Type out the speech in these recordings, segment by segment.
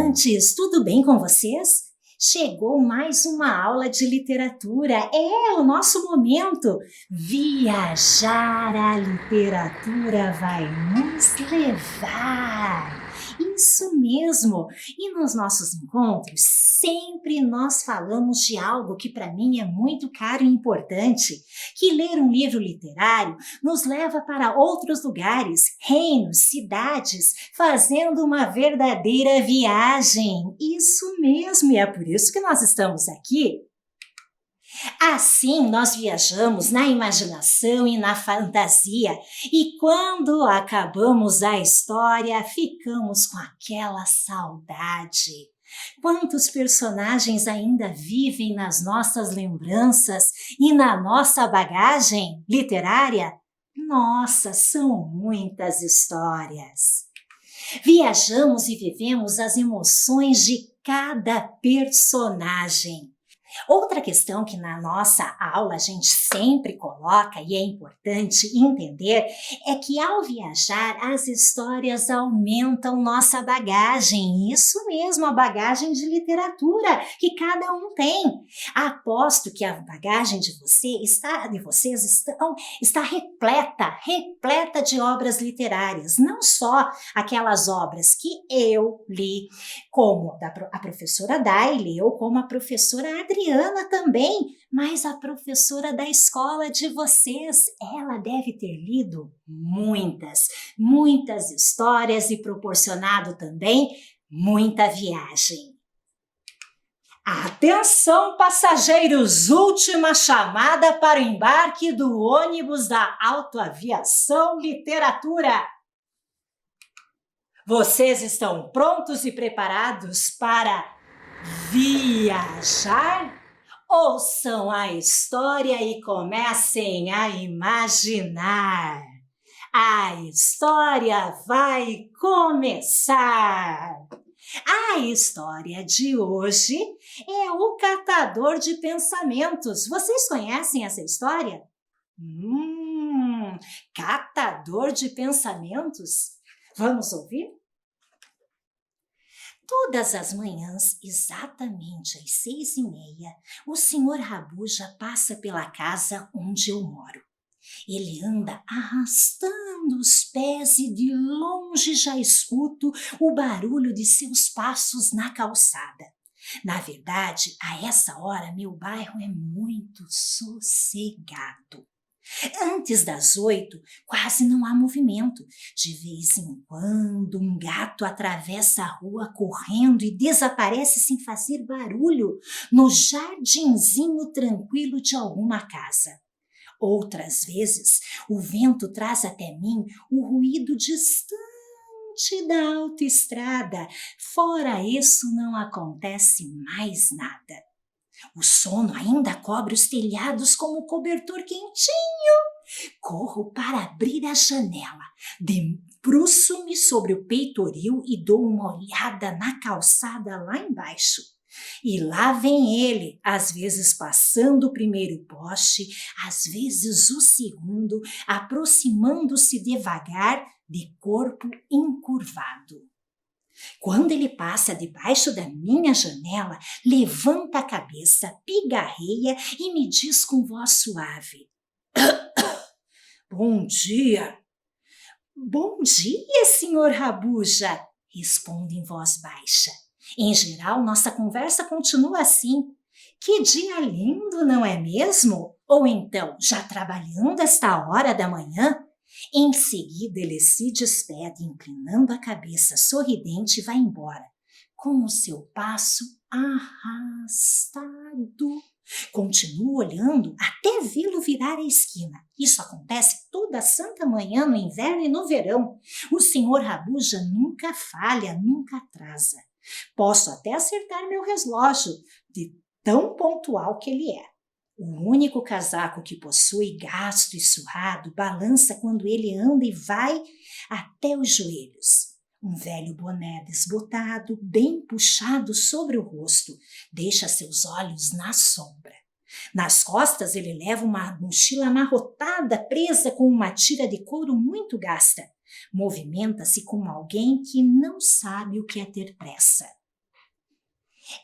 estudantes, tudo bem com vocês? Chegou mais uma aula de literatura. É o nosso momento. Viajar a literatura vai nos levar. Isso mesmo. E nos nossos encontros, sempre nós falamos de algo que para mim é muito caro e importante, que ler um livro literário nos leva para outros lugares, reinos, cidades, fazendo uma verdadeira viagem. Isso mesmo, e é por isso que nós estamos aqui. Assim, nós viajamos na imaginação e na fantasia, e quando acabamos a história, ficamos com aquela saudade. Quantos personagens ainda vivem nas nossas lembranças e na nossa bagagem literária? Nossa, são muitas histórias. Viajamos e vivemos as emoções de cada personagem. Outra questão que na nossa aula a gente sempre coloca e é importante entender é que ao viajar as histórias aumentam nossa bagagem. Isso mesmo, a bagagem de literatura que cada um tem. Aposto que a bagagem de vocês está repleta de obras literárias, não só aquelas obras que eu li, como a professora Dai leu, como a professora Adriana também, mas a professora da escola de vocês, ela deve ter lido muitas histórias e proporcionado também muita viagem. Atenção, passageiros! Última chamada para o embarque do ônibus da Autoaviação Literatura. Vocês estão prontos e preparados para viajar? Ouçam a história e comecem a imaginar. A história vai começar! A história de hoje é O Catador de Pensamentos. Vocês conhecem essa história? Catador de Pensamentos? Vamos ouvir? Todas as manhãs, exatamente às 6h30, o Sr. Rabuja passa pela casa onde eu moro. Ele anda arrastando os pés e de longe já escuto o barulho de seus passos na calçada. Na verdade, a essa hora meu bairro é muito sossegado. Antes das 8, quase não há movimento. De vez em quando, um gato atravessa a rua correndo e desaparece sem fazer barulho no jardinzinho tranquilo de alguma casa. Outras vezes, o vento traz até mim o ruído distante da autoestrada. Fora isso, não acontece mais nada. O sono ainda cobre os telhados como cobertor quentinho. Corro para abrir a janela, debruço-me sobre o peitoril e dou uma olhada na calçada lá embaixo. E lá vem ele, às vezes passando o primeiro poste, às vezes o segundo, aproximando-se devagar, de corpo encurvado. Quando ele passa debaixo da minha janela, levanta a cabeça, pigarreia e me diz com voz suave: Bom dia! Bom dia, Sr. Rabuja! Responde em voz baixa. Em geral, nossa conversa continua assim. Que dia lindo, não é mesmo? Ou então, já trabalhando esta hora da manhã? Em seguida, ele se despede, inclinando a cabeça sorridente e vai embora, com o seu passo arrastado. Continuo olhando até vê-lo virar a esquina. Isso acontece toda santa manhã no inverno e no verão. O Sr. Rabuja nunca falha, nunca atrasa. Posso até acertar meu relógio, de tão pontual que ele é. O único casaco que possui, gasto e surrado, balança quando ele anda e vai até os joelhos. Um velho boné desbotado, bem puxado sobre o rosto, deixa seus olhos na sombra. Nas costas ele leva uma mochila amarrotada presa com uma tira de couro muito gasta. Movimenta-se como alguém que não sabe o que é ter pressa.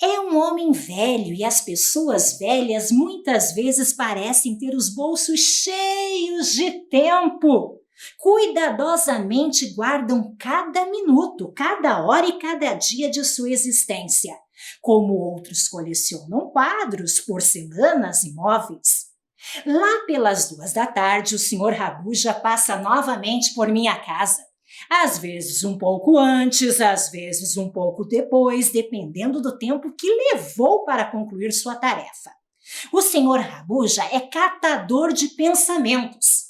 É um homem velho e as pessoas velhas muitas vezes parecem ter os bolsos cheios de tempo. Cuidadosamente guardam cada minuto, cada hora e cada dia de sua existência, como outros colecionam quadros, porcelanas e móveis. Lá pelas 2 da tarde, o Sr. Rabuja passa novamente por minha casa. Às vezes um pouco antes, às vezes um pouco depois, dependendo do tempo que levou para concluir sua tarefa. O Sr. Rabuja é catador de pensamentos.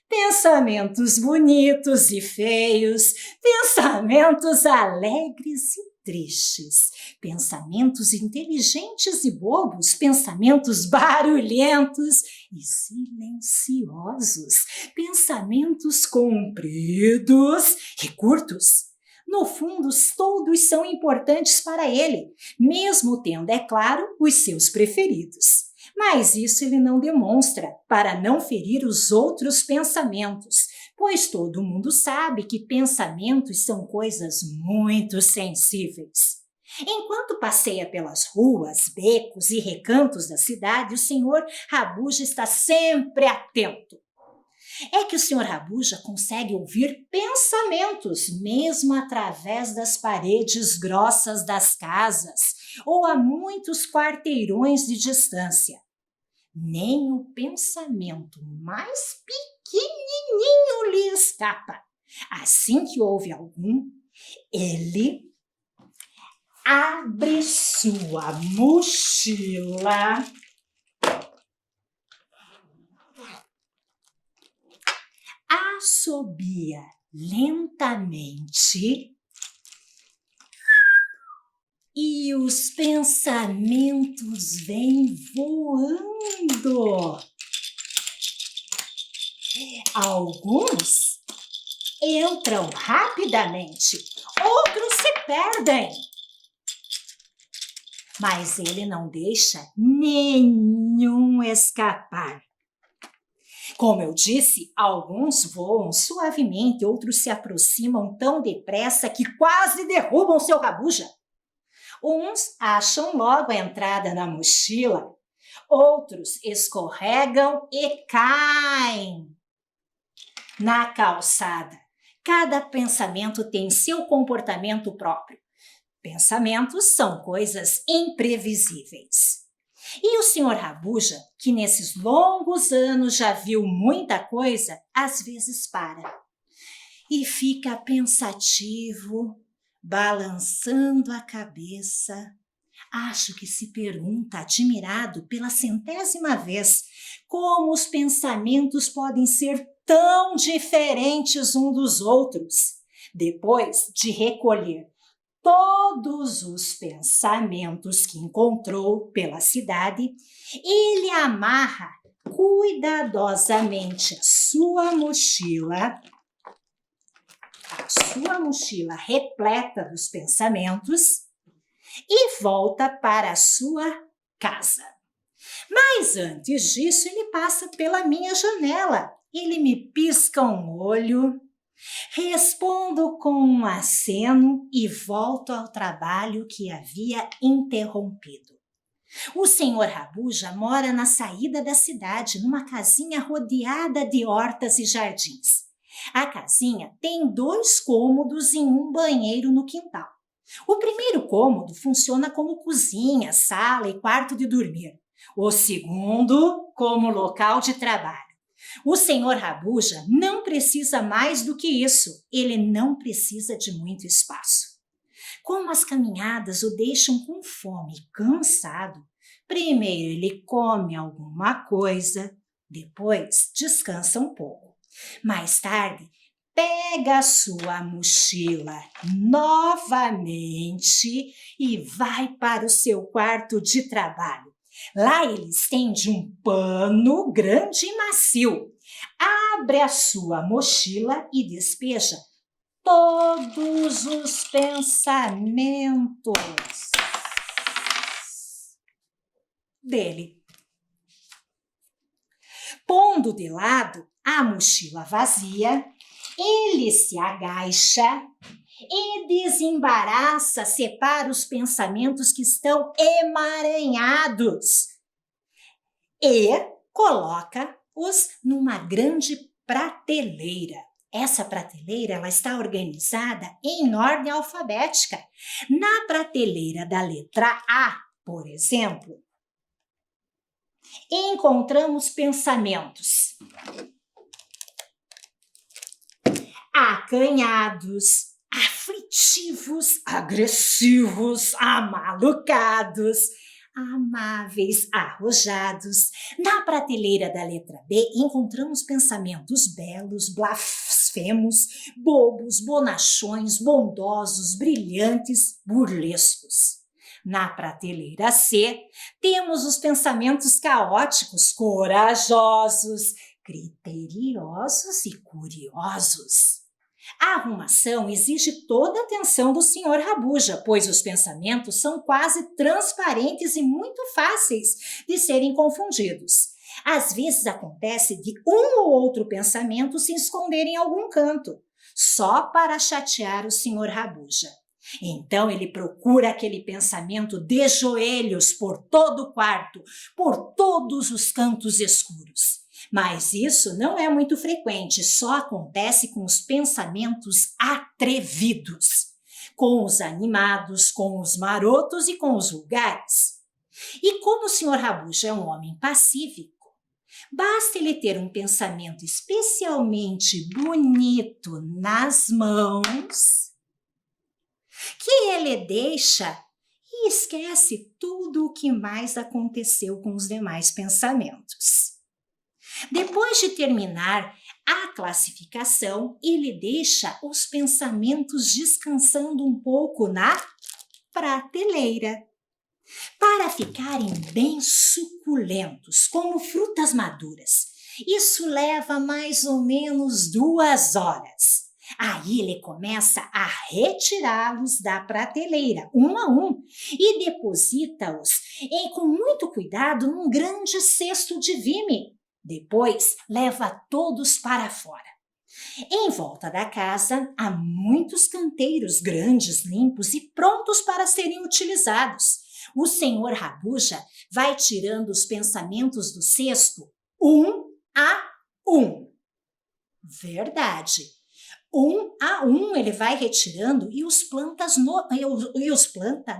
Pensamentos bonitos e feios, pensamentos alegres e tristes, pensamentos inteligentes e bobos, pensamentos barulhentos e silenciosos, pensamentos compridos e curtos. No fundo, todos são importantes para ele, mesmo tendo, é claro, os seus preferidos. Mas isso ele não demonstra, para não ferir os outros pensamentos, pois todo mundo sabe que pensamentos são coisas muito sensíveis. Enquanto passeia pelas ruas, becos e recantos da cidade, o Sr. Rabuja está sempre atento. É que o Sr. Rabuja consegue ouvir pensamentos, mesmo através das paredes grossas das casas ou a muitos quarteirões de distância. Nem o pensamento mais pequenininho lhe escapa. Assim que ouve algum, ele abre sua mochila, assobia lentamente e os pensamentos vêm voando. Alguns entram rapidamente, outros se perdem. Mas ele não deixa nenhum escapar. Como eu disse, alguns voam suavemente, outros se aproximam tão depressa que quase derrubam seu Rabuja. Uns acham logo a entrada na mochila, outros escorregam e caem na calçada. Cada pensamento tem seu comportamento próprio. Pensamentos são coisas imprevisíveis. E o Sr. Rabuja, que nesses longos anos já viu muita coisa, às vezes para e fica pensativo, balançando a cabeça. Acho que se pergunta, admirado pela 100ª vez, como os pensamentos podem ser tão diferentes uns dos outros. Depois de recolher todos os pensamentos que encontrou pela cidade, ele amarra cuidadosamente a sua mochila repleta dos pensamentos e volta para a sua casa. Mas antes disso, ele passa pela minha janela. Ele me pisca um olho, respondo com um aceno e volto ao trabalho que havia interrompido. O Sr. Rabuja mora na saída da cidade, numa casinha rodeada de hortas e jardins. A casinha tem 2 cômodos e um banheiro no quintal. O primeiro cômodo funciona como cozinha, sala e quarto de dormir. O segundo, como local de trabalho. O Sr. Rabuja não precisa mais do que isso. Ele não precisa de muito espaço. Como as caminhadas o deixam com fome e cansado, primeiro ele come alguma coisa, depois descansa um pouco. Mais tarde, pega a sua mochila novamente e vai para o seu quarto de trabalho. Lá ele estende um pano grande e macio, abre a sua mochila e despeja todos os pensamentos dele. Pondo de lado a mochila vazia, Ele se agacha e desembaraça, separa os pensamentos que estão emaranhados e coloca-os numa grande prateleira. Essa prateleira ela está organizada em ordem alfabética. Na prateleira da letra A, por exemplo, encontramos pensamentos acanhados, aflitivos, agressivos, amalucados, amáveis, arrojados. Na prateleira da letra B, encontramos pensamentos belos, blasfemos, bobos, bonachões, bondosos, brilhantes, burlescos. Na prateleira C, temos os pensamentos caóticos, corajosos, criteriosos e curiosos. A arrumação exige toda a atenção do Sr. Rabuja, pois os pensamentos são quase transparentes e muito fáceis de serem confundidos. Às vezes acontece de um ou outro pensamento se esconder em algum canto, só para chatear o Sr. Rabuja. Então ele procura aquele pensamento de joelhos por todo o quarto, por todos os cantos escuros. Mas isso não é muito frequente, só acontece com os pensamentos atrevidos, com os animados, com os marotos e com os vulgares. E como o Sr. Rabuja é um homem pacífico, basta ele ter um pensamento especialmente bonito nas mãos, que ele deixa e esquece tudo o que mais aconteceu com os demais pensamentos. Depois de terminar a classificação, ele deixa os pensamentos descansando um pouco na prateleira, para ficarem bem suculentos, como frutas maduras. Isso leva mais ou menos 2 horas. Aí ele começa a retirá-los da prateleira, um a um, e deposita-os com muito cuidado num grande cesto de vime. Depois, leva todos para fora. Em volta da casa, há muitos canteiros grandes, limpos e prontos para serem utilizados. O Sr. Rabuja vai tirando os pensamentos do cesto, um a um. Verdade. Um a um ele vai retirando e os planta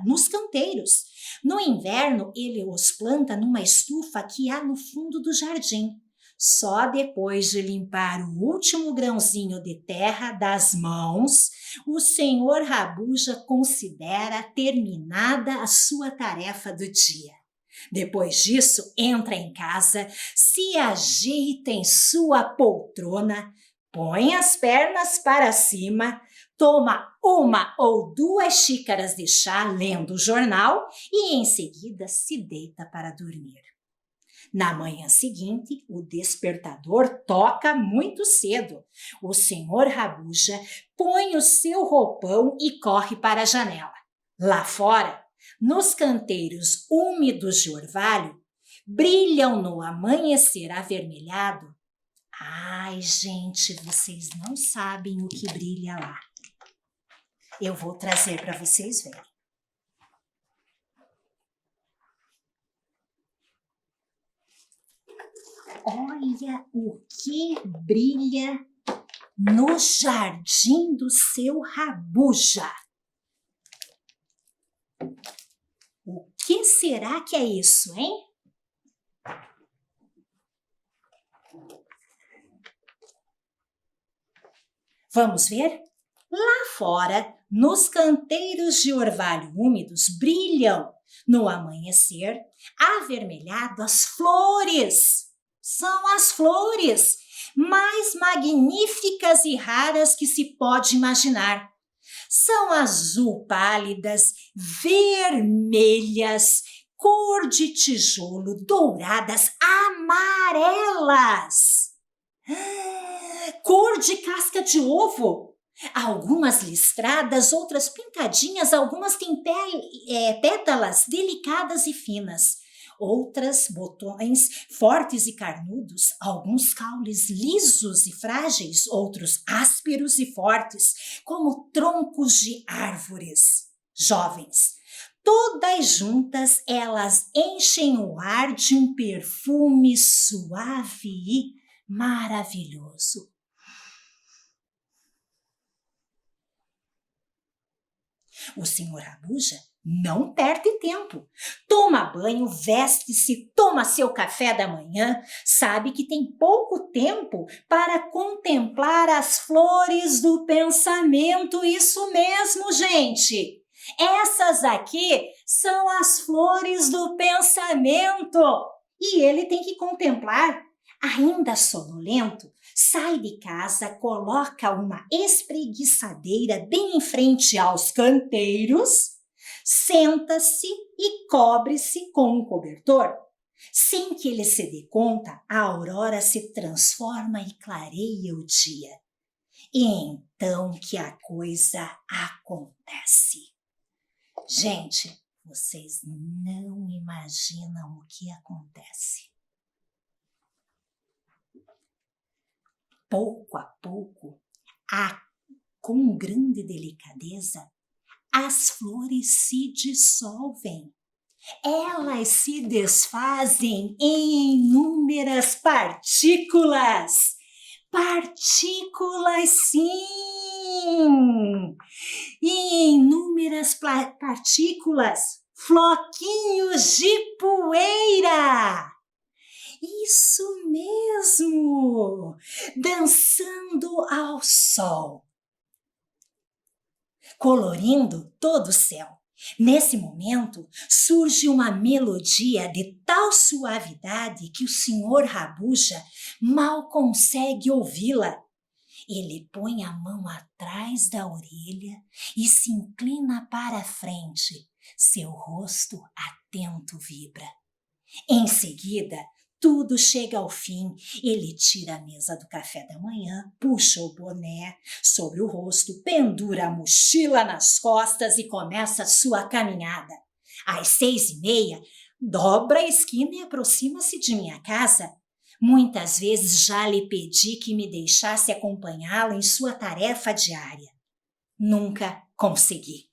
nos canteiros. No inverno, ele os planta numa estufa que há no fundo do jardim. Só depois de limpar o último grãozinho de terra das mãos, o Sr. Rabuja considera terminada a sua tarefa do dia. Depois disso, entra em casa, se ajeita em sua poltrona, põe as pernas para cima, toma 1 ou 2 xícaras de chá lendo o jornal e em seguida se deita para dormir. Na manhã seguinte, o despertador toca muito cedo. O Sr. Rabuja põe o seu roupão e corre para a janela. Lá fora, nos canteiros úmidos de orvalho, brilham no amanhecer avermelhado. Ai, gente, vocês não sabem o que brilha lá. Eu vou trazer para vocês verem. Olha o que brilha no jardim do seu Rabuja. O que será que é isso, hein? Vamos ver? Lá fora, nos canteiros de orvalho úmidos, brilham, no amanhecer, avermelhado as flores. São as flores mais magníficas e raras que se pode imaginar. São azul pálidas, vermelhas, cor de tijolo, douradas, amarelas. Cor de casca de ovo. Algumas listradas, outras pintadinhas, algumas têm pétalas delicadas e finas. outras botões fortes e carnudos, alguns caules lisos e frágeis, outros ásperos e fortes, como troncos de árvores. Jovens, todas juntas elas enchem o ar de um perfume suave e maravilhoso. O senhor Rabuja não perde tempo. Toma banho, veste-se, toma seu café da manhã, sabe que tem pouco tempo para contemplar as flores do pensamento. Isso mesmo, gente! Essas aqui são as flores do pensamento. E ele tem que contemplar. Ainda sonolento, sai de casa, coloca uma espreguiçadeira bem em frente aos canteiros, senta-se e cobre-se com um cobertor. Sem que ele se dê conta, a aurora se transforma e clareia o dia. E então que a coisa acontece. Gente, vocês não imaginam o que acontece. Pouco a pouco, com grande delicadeza, as flores se dissolvem. Elas se desfazem em inúmeras partículas. Partículas, sim! E em inúmeras partículas, floquinhos de poeira. Isso mesmo! Dançando ao sol, colorindo todo o céu. Nesse momento, surge uma melodia de tal suavidade que o senhor Rabuja mal consegue ouvi-la. Ele põe a mão atrás da orelha e se inclina para a frente. Seu rosto atento vibra. Em seguida, tudo chega ao fim. Ele tira a mesa do café da manhã, puxa o boné sobre o rosto, pendura a mochila nas costas e começa a sua caminhada. Às 6h30, dobra a esquina e aproxima-se de minha casa. Muitas vezes já lhe pedi que me deixasse acompanhá-lo em sua tarefa diária. Nunca consegui.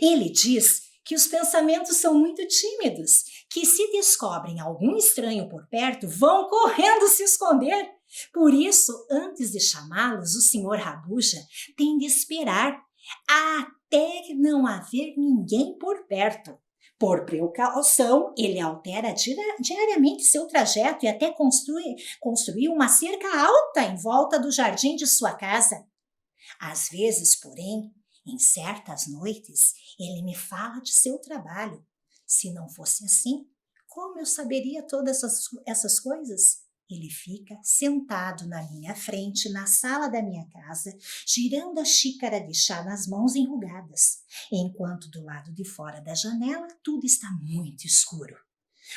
Ele diz que os pensamentos são muito tímidos, que se descobrem algum estranho por perto, vão correndo se esconder. Por isso, antes de chamá-los, o senhor Rabuja tem de esperar até não haver ninguém por perto. Por precaução, ele altera diariamente seu trajeto e até construir uma cerca alta em volta do jardim de sua casa. Às vezes, porém, em certas noites, ele me fala de seu trabalho. Se não fosse assim, como eu saberia todas essas coisas? Ele fica sentado na minha frente, na sala da minha casa, girando a xícara de chá nas mãos enrugadas, enquanto do lado de fora da janela tudo está muito escuro.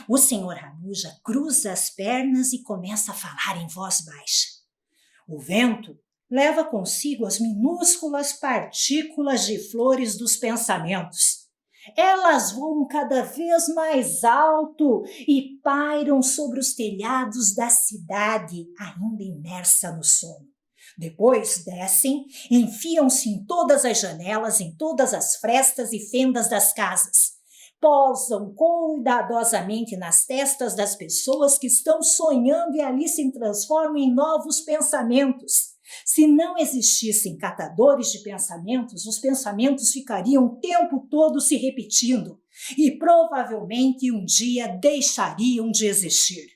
O senhor Rabuja cruza as pernas e começa a falar em voz baixa. O vento leva consigo as minúsculas partículas de flores dos pensamentos. Elas voam cada vez mais alto e pairam sobre os telhados da cidade, ainda imersa no sono. Depois descem, enfiam-se em todas as janelas, em todas as frestas e fendas das casas. Pousam cuidadosamente nas testas das pessoas que estão sonhando e ali se transformam em novos pensamentos. Se não existissem catadores de pensamentos, os pensamentos ficariam o tempo todo se repetindo e provavelmente um dia deixariam de existir.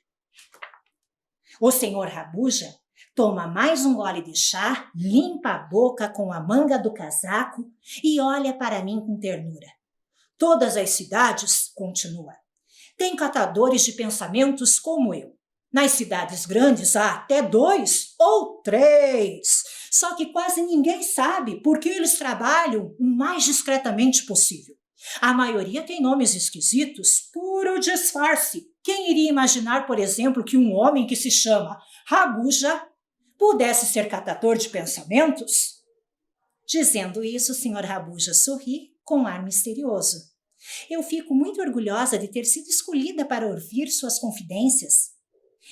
O senhor Rabuja toma mais um gole de chá, limpa a boca com a manga do casaco e olha para mim com ternura. Todas as cidades, continua, têm catadores de pensamentos como eu. Nas cidades grandes há até 2 ou 3, só que quase ninguém sabe porque eles trabalham o mais discretamente possível. A maioria tem nomes esquisitos, puro disfarce. Quem iria imaginar, por exemplo, que um homem que se chama Rabuja pudesse ser catador de pensamentos? Dizendo isso, o senhor Rabuja sorri com um ar misterioso. Eu fico muito orgulhosa de ter sido escolhida para ouvir suas confidências.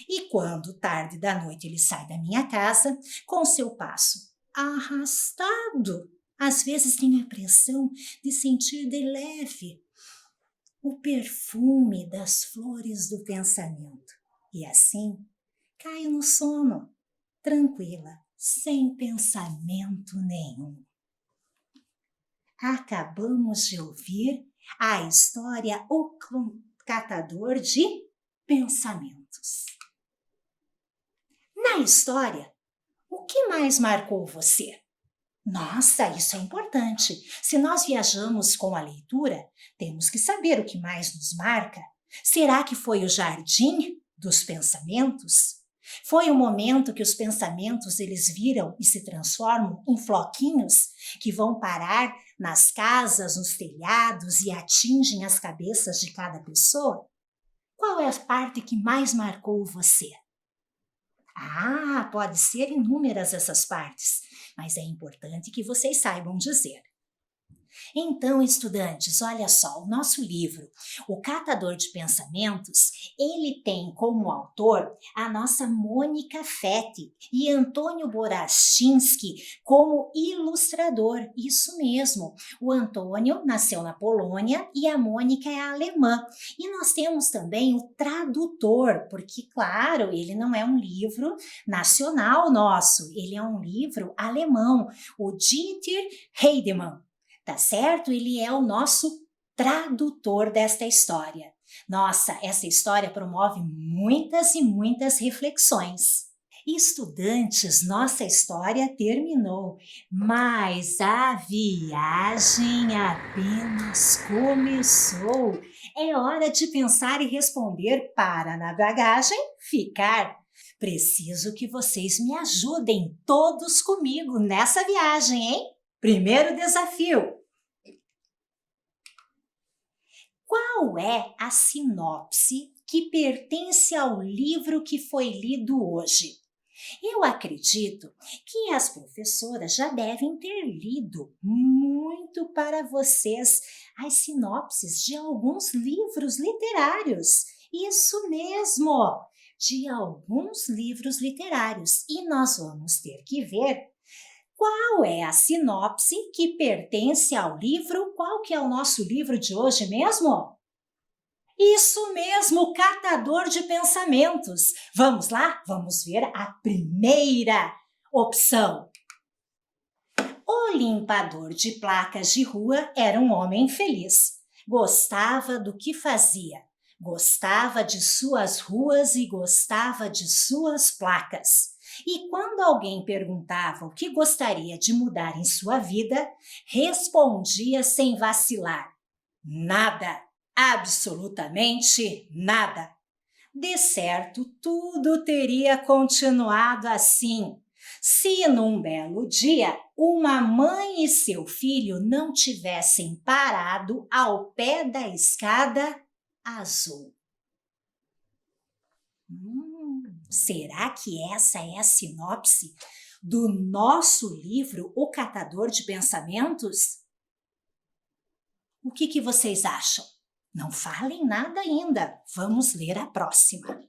E quando, tarde da noite, ele sai da minha casa, com seu passo arrastado, às vezes tenho a impressão de sentir de leve o perfume das flores do pensamento. E assim, caio no sono, tranquila, sem pensamento nenhum. Acabamos de ouvir a história O Catador de Pensamentos. Na história, o que mais marcou você? Nossa, isso é importante. Se nós viajamos com a leitura, temos que saber o que mais nos marca. Será que foi o jardim dos pensamentos? Foi o momento que os pensamentos eles viram e se transformam em floquinhos que vão parar nas casas, nos telhados e atingem as cabeças de cada pessoa? Qual é a parte que mais marcou você? Pode ser inúmeras essas partes, mas é importante que vocês saibam dizer. Então, estudantes, olha só, o nosso livro, O Catador de Pensamentos, ele tem como autor a nossa Mônica Feti e Antônio Boraczynski como ilustrador. Isso mesmo, o Antônio nasceu na Polônia e a Mônica é alemã. E nós temos também o tradutor, porque, claro, ele não é um livro nacional nosso, ele é um livro alemão, o Dieter Heidemann. Tá certo? Ele é o nosso tradutor desta história. Nossa, essa história promove muitas e muitas reflexões. Estudantes, nossa história terminou, mas a viagem apenas começou. É hora de pensar e responder para, na bagagem, ficar. Preciso que vocês me ajudem todos comigo nessa viagem, hein? Primeiro desafio. Qual é a sinopse que pertence ao livro que foi lido hoje? Eu acredito que as professoras já devem ter lido muito para vocês as sinopses de alguns livros literários. Isso mesmo, de alguns livros literários. E nós vamos ter que ver qual é a sinopse que pertence ao livro? Qual que é o nosso livro de hoje mesmo? Isso mesmo, O Catador de Pensamentos. Vamos lá? Vamos ver a primeira opção. O limpador de placas de rua era um homem feliz. Gostava do que fazia. Gostava de suas ruas e gostava de suas placas. E quando alguém perguntava o que gostaria de mudar em sua vida, respondia sem vacilar: nada, absolutamente nada. De certo, tudo teria continuado assim, se num belo dia uma mãe e seu filho não tivessem parado ao pé da escada azul. Será que essa é a sinopse do nosso livro O Catador de Pensamentos? O que vocês acham? Não falem nada ainda. Vamos ler a próxima.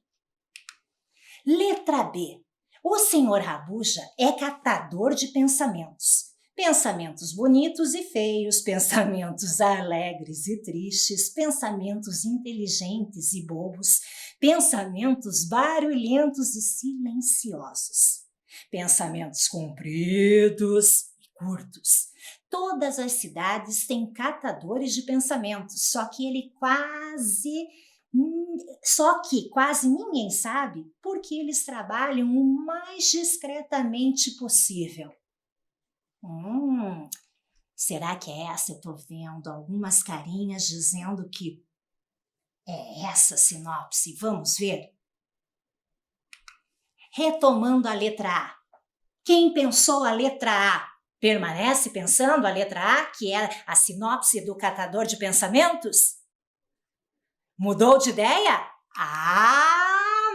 Letra B. O Sr. Rabuja é catador de pensamentos. Pensamentos bonitos e feios, pensamentos alegres e tristes, pensamentos inteligentes e bobos, pensamentos barulhentos e silenciosos, pensamentos compridos e curtos. Todas as cidades têm catadores de pensamentos, só que quase ninguém sabe porque eles trabalham o mais discretamente possível. Será que é essa? Eu estou vendo algumas carinhas dizendo que é essa sinopse. Vamos ver? Retomando a letra A. Quem pensou a letra A? Permanece pensando a letra A, que é a sinopse do Catador de Pensamentos? Mudou de ideia?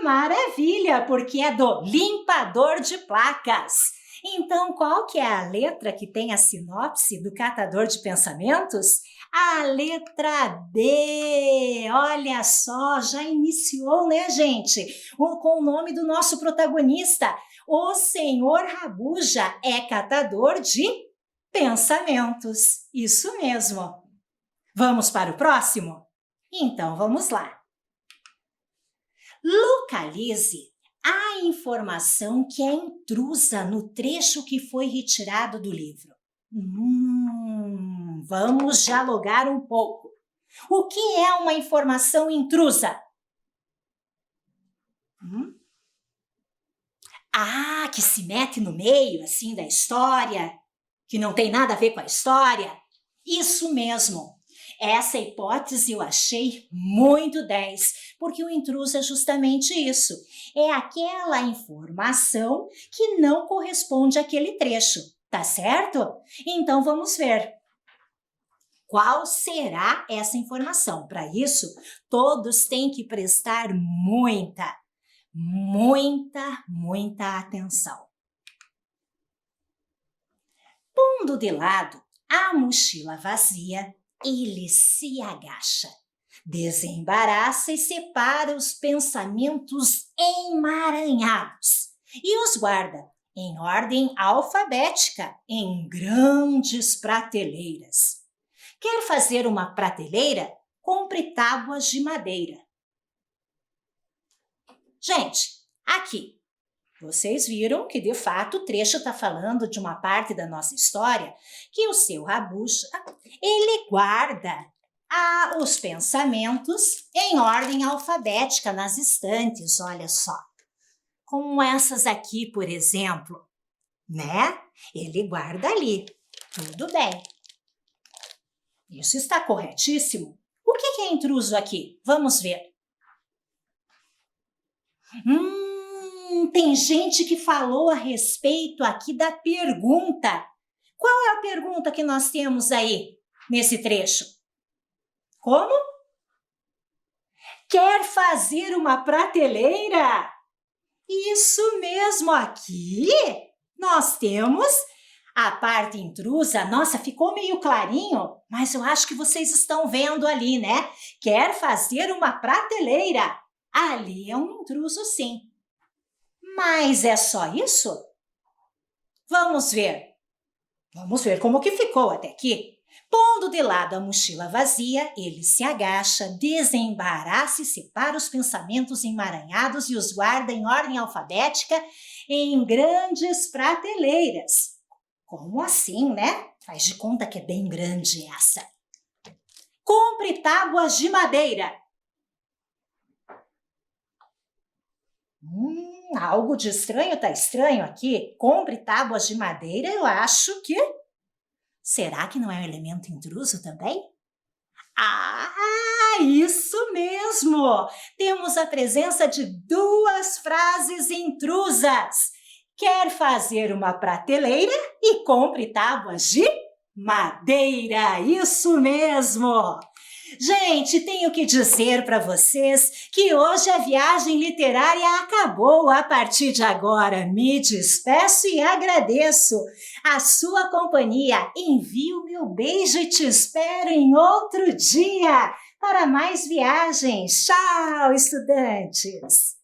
Maravilha, porque é do Limpador de Placas. Então, qual que é a letra que tem a sinopse do Catador de Pensamentos? A letra D, olha só, já iniciou, né, gente? Com o nome do nosso protagonista. O Senhor Rabuja é catador de pensamentos. Isso mesmo. Vamos para o próximo? Então, vamos lá. Localize a informação que é intrusa no trecho que foi retirado do livro. Vamos dialogar um pouco. O que é uma informação intrusa? Que se mete no meio, assim, da história, que não tem nada a ver com a história? Isso mesmo. Essa hipótese eu achei muito 10, porque o intruso é justamente isso. É aquela informação que não corresponde àquele trecho, tá certo? Então vamos ver. Qual será essa informação? Para isso, todos têm que prestar muita atenção. Pondo de lado a mochila vazia, ele se agacha, desembaraça e separa os pensamentos emaranhados e os guarda em ordem alfabética em grandes prateleiras. Quer fazer uma prateleira? Compre tábuas de madeira. Gente, aqui, vocês viram que, de fato, o trecho está falando de uma parte da nossa história que o seu Rabuja, ele guarda os pensamentos em ordem alfabética nas estantes, olha só. Como essas aqui, por exemplo, né? Ele guarda ali, tudo bem. Isso está corretíssimo. O que é intruso aqui? Vamos ver. Tem gente que falou a respeito aqui da pergunta. Qual é a pergunta que nós temos aí nesse trecho? Como? Quer fazer uma prateleira? Isso mesmo, aqui nós temos a parte intrusa. Nossa, ficou meio clarinho, mas eu acho que vocês estão vendo ali, né? Quer fazer uma prateleira? Ali é um intruso, sim. Mas é só isso? Vamos ver. Vamos ver como que ficou até aqui. Pondo de lado a mochila vazia, ele se agacha, desembaraça e separa os pensamentos emaranhados e os guarda em ordem alfabética em grandes prateleiras. Como assim, né? Faz de conta que é bem grande essa. Compre tábuas de madeira. Algo de estranho tá estranho aqui. Compre tábuas de madeira, eu acho que... Será que não é um elemento intruso também? Isso mesmo! Temos a presença de duas frases intrusas. Quer fazer uma prateleira e compre tábuas de madeira. Isso mesmo! Gente, tenho que dizer para vocês que hoje a viagem literária acabou. A partir de agora, me despeço e agradeço a sua companhia. Envio meu beijo e te espero em outro dia para mais viagens. Tchau, estudantes!